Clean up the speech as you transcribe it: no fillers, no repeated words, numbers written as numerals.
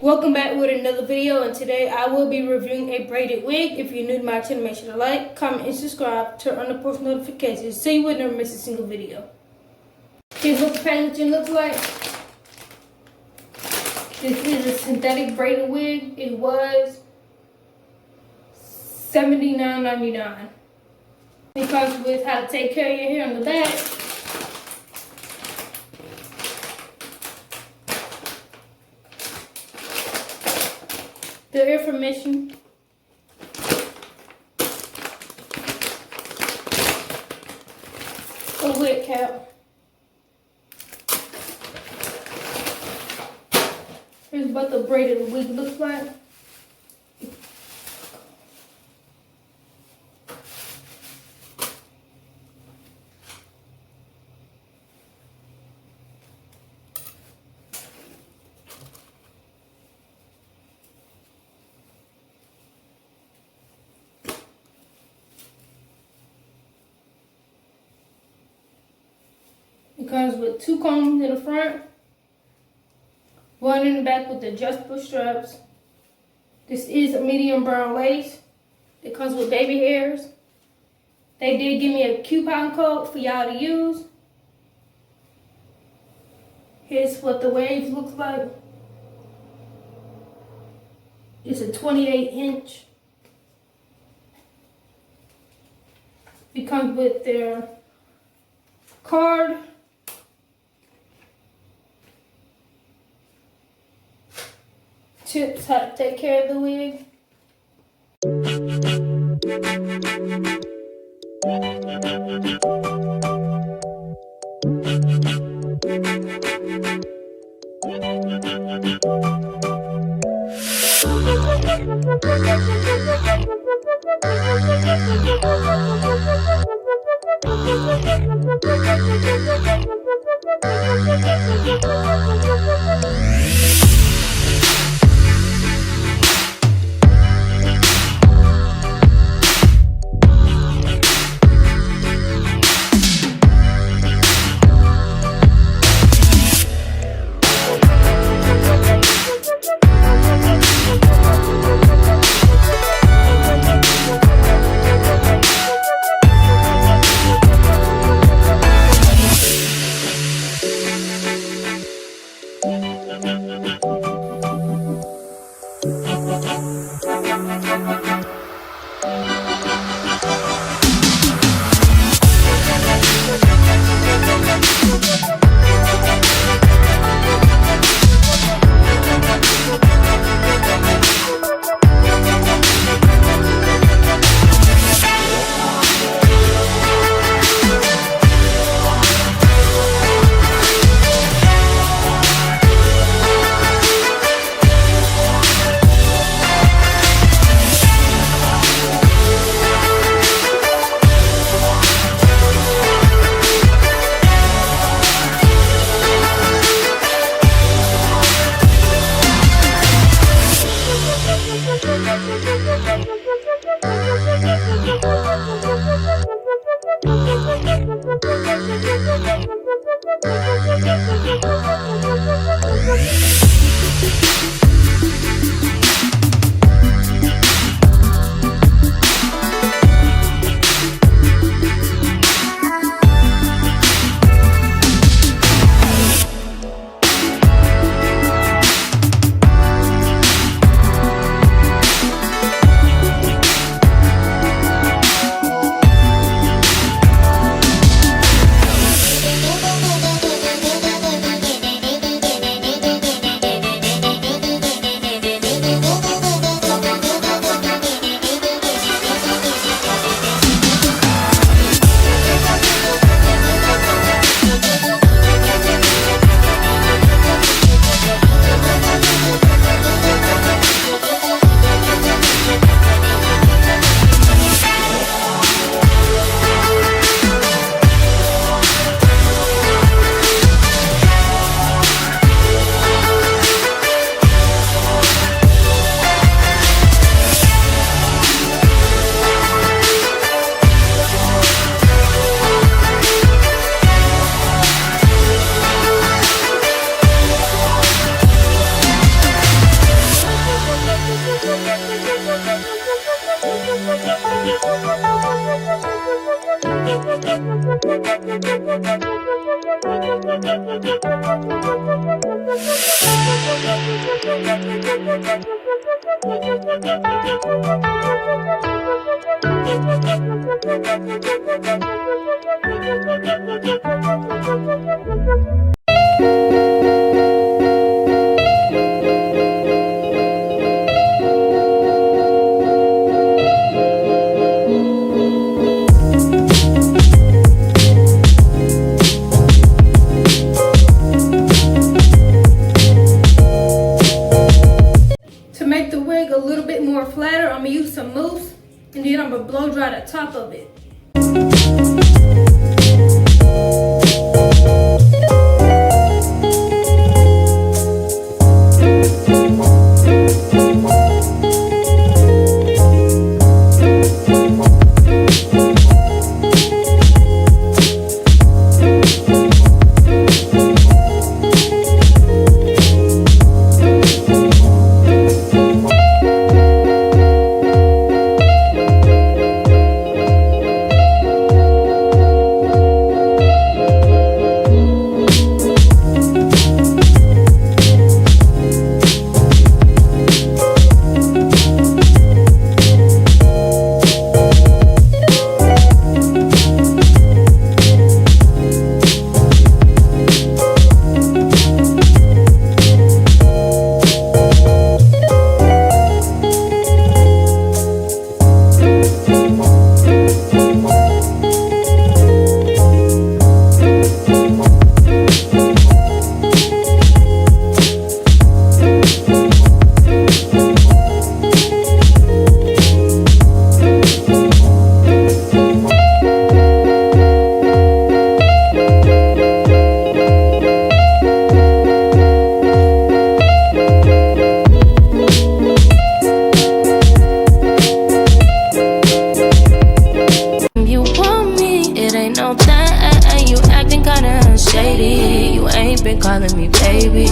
Welcome back with another video, and today I will be reviewing a braided wig. If you're new to my channel, make sure to like, comment, and subscribe. Turn on the post notifications so you would never miss a single video. Here's what the packaging looks like. This is a synthetic braided wig. It was $79.99. It comes with how to take care of your hair on the back. The information, a wig cap. Here's what the braided wig looks like. It comes with 2 combs in the front, 1 in the back with adjustable straps. This is a medium brown lace. It comes with baby hairs. They did give me a coupon code for y'all to use. Here's what the waves looks like. It's a 28-inch. It comes with their card. Tips how to take care of the wig. Flatter, I'm gonna use some mousse and then I'm gonna blow dry the top of it. Calling me baby,